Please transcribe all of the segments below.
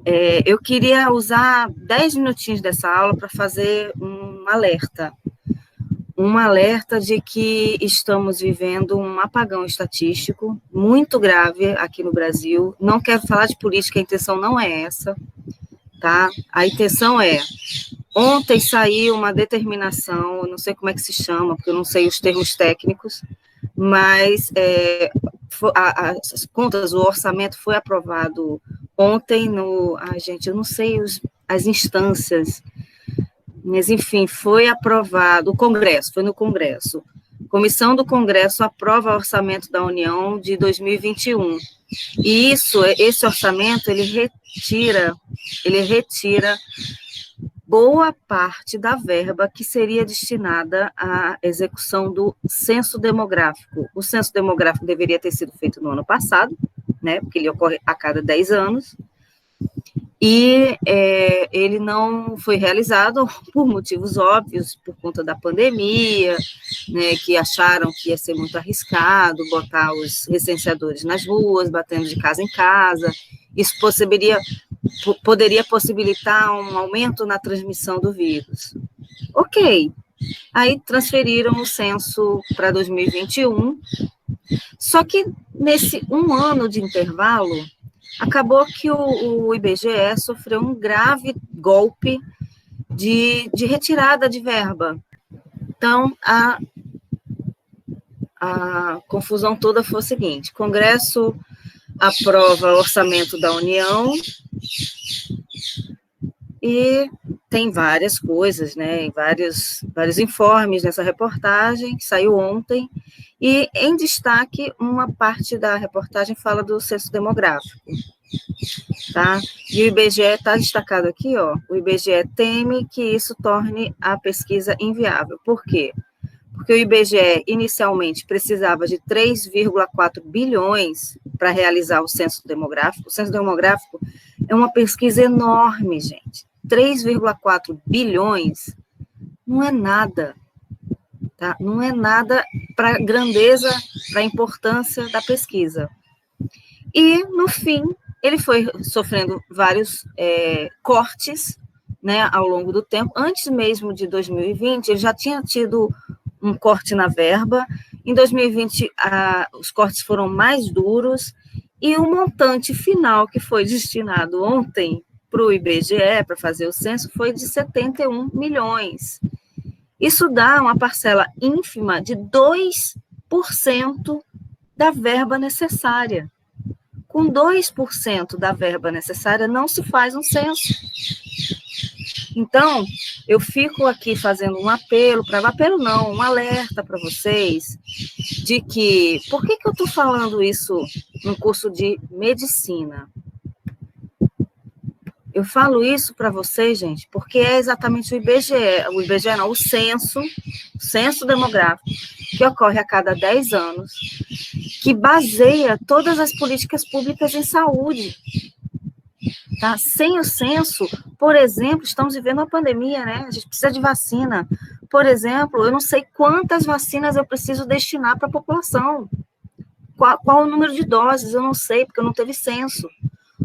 Eu queria usar 10 minutinhos dessa aula para fazer um alerta de que estamos vivendo um apagão estatístico muito grave aqui no Brasil. Não quero falar de política, a intenção não é essa, tá? A intenção é, ontem saiu uma determinação, eu não sei como é que se chama, porque eu não sei os termos técnicos, mas as contas, o orçamento foi aprovado ontem gente, eu não sei as instâncias, mas, enfim, foi aprovado, foi no Congresso. Comissão do Congresso aprova o orçamento da União de 2021. E esse orçamento, ele retira boa parte da verba que seria destinada à execução do censo demográfico. O censo demográfico deveria ter sido feito no ano passado, né, porque ele ocorre a cada 10 anos, e ele não foi realizado por motivos óbvios, por conta da pandemia, né, que acharam que ia ser muito arriscado botar os recenseadores nas ruas, batendo de casa em casa. Isso poderia possibilitar um aumento na transmissão do vírus. Ok. Aí transferiram o censo para 2021, só que nesse um ano de intervalo, acabou que o IBGE sofreu um grave golpe de retirada de verba. Então, a confusão toda foi o seguinte: o Congresso aprova o orçamento da União e tem várias coisas, né, vários informes nessa reportagem, que saiu ontem, e em destaque, uma parte da reportagem fala do censo demográfico, tá? E o IBGE está destacado aqui, ó, o IBGE teme que isso torne a pesquisa inviável. Por quê? Porque o IBGE inicialmente precisava de 3,4 bilhões para realizar o censo demográfico. O censo demográfico é uma pesquisa enorme, gente. 3,4 bilhões não é nada, tá? Não é nada para a grandeza, para a importância da pesquisa. E, no fim, ele foi sofrendo vários cortes, né, ao longo do tempo. Antes mesmo de 2020, ele já tinha tido um corte na verba. Em 2020, os cortes foram mais duros, e o montante final que foi destinado ontem para o IBGE, para fazer o censo, foi de 71 milhões. Isso dá uma parcela ínfima de 2% da verba necessária. Com 2% da verba necessária, não se faz um censo. Então, eu fico aqui fazendo um um alerta para vocês, de que, por que eu estou falando isso no curso de medicina? Eu falo isso para vocês, gente, porque é exatamente o censo demográfico, que ocorre a cada 10 anos, que baseia todas as políticas públicas em saúde. Tá? Sem o censo, por exemplo, estamos vivendo uma pandemia, né? A gente precisa de vacina. Por exemplo, eu não sei quantas vacinas eu preciso destinar para a população. Qual o número de doses? Eu não sei, porque eu não teve censo.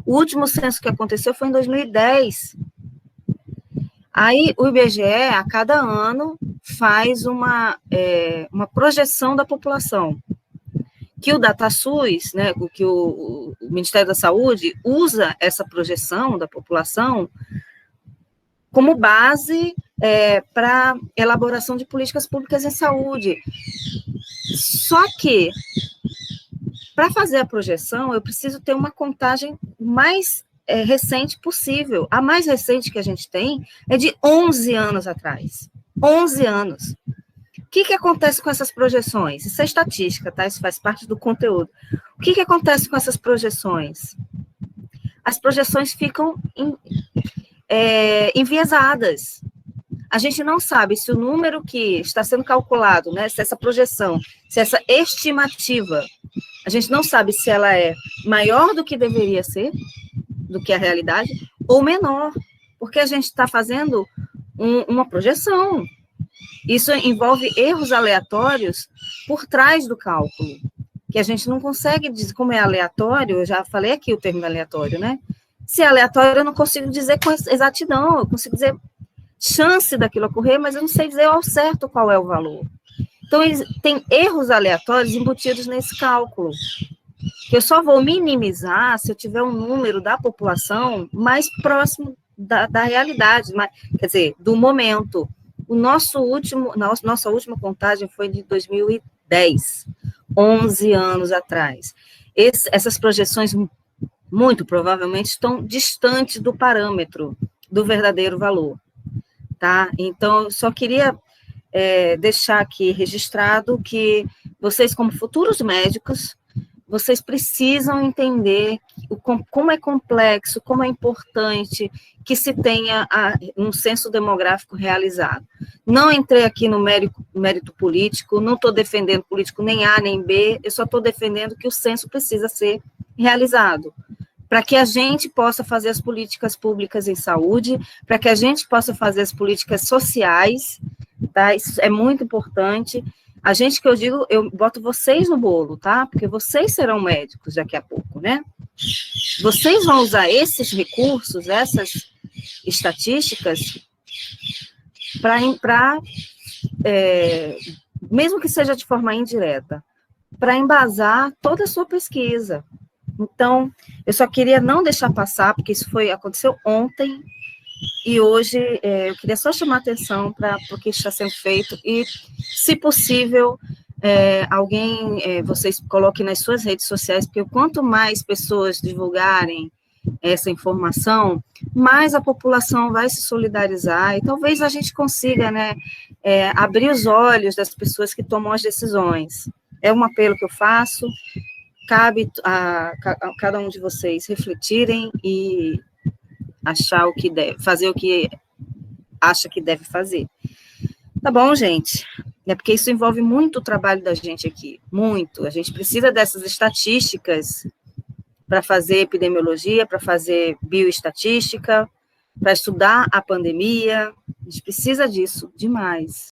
O último censo que aconteceu foi em 2010. Aí, o IBGE, a cada ano, faz uma projeção da população, que o DataSUS, né, que o Ministério da Saúde usa essa projeção da população como base para elaboração de políticas públicas em saúde. Só que, para fazer a projeção, eu preciso ter uma contagem mais recente possível. A mais recente que a gente tem é de 11 anos atrás. 11 anos. O que acontece com essas projeções? Isso é estatística, tá? Isso faz parte do conteúdo. O que acontece com essas projeções? As projeções ficam enviesadas. A gente não sabe se o número que está sendo calculado, né, se essa projeção, se essa estimativa, a gente não sabe se ela é maior do que deveria ser, do que a realidade, ou menor, porque a gente está fazendo uma projeção. Isso envolve erros aleatórios por trás do cálculo, que a gente não consegue dizer como é aleatório. Eu já falei aqui o termo aleatório, né? Se é aleatório, eu não consigo dizer com exatidão, eu consigo dizer chance daquilo ocorrer, mas eu não sei dizer ao certo qual é o valor. Então, tem erros aleatórios embutidos nesse cálculo, que eu só vou minimizar se eu tiver um número da população mais próximo da realidade, quer dizer, do momento. Nossa última contagem foi de 2010, 11 anos atrás. Essas projeções, muito provavelmente, estão distantes do parâmetro do verdadeiro valor, tá? Então, eu só queria deixar aqui registrado que vocês, como futuros médicos, vocês precisam entender como é complexo, como é importante que se tenha um censo demográfico realizado. Não entrei aqui no mérito político, não estou defendendo político nem A nem B, eu só estou defendendo que o censo precisa ser realizado, para que a gente possa fazer as políticas públicas em saúde, para que a gente possa fazer as políticas sociais, tá? Isso é muito importante. A gente, que eu digo, eu boto vocês no bolo, tá? Porque vocês serão médicos daqui a pouco, né? Vocês vão usar esses recursos, essas estatísticas, mesmo que seja de forma indireta, para embasar toda a sua pesquisa. Então, eu só queria não deixar passar, porque isso aconteceu ontem, e hoje eu queria só chamar atenção para o que está sendo feito, e, se possível, vocês coloquem nas suas redes sociais, porque quanto mais pessoas divulgarem essa informação, mais a população vai se solidarizar, e talvez a gente consiga, né, abrir os olhos das pessoas que tomam as decisões. É um apelo que eu faço, cabe a cada um de vocês refletirem e achar o que deve, fazer o que acha que deve fazer. Tá bom, gente? É porque isso envolve muito o trabalho da gente aqui, muito. A gente precisa dessas estatísticas para fazer epidemiologia, para fazer bioestatística, para estudar a pandemia. A gente precisa disso demais.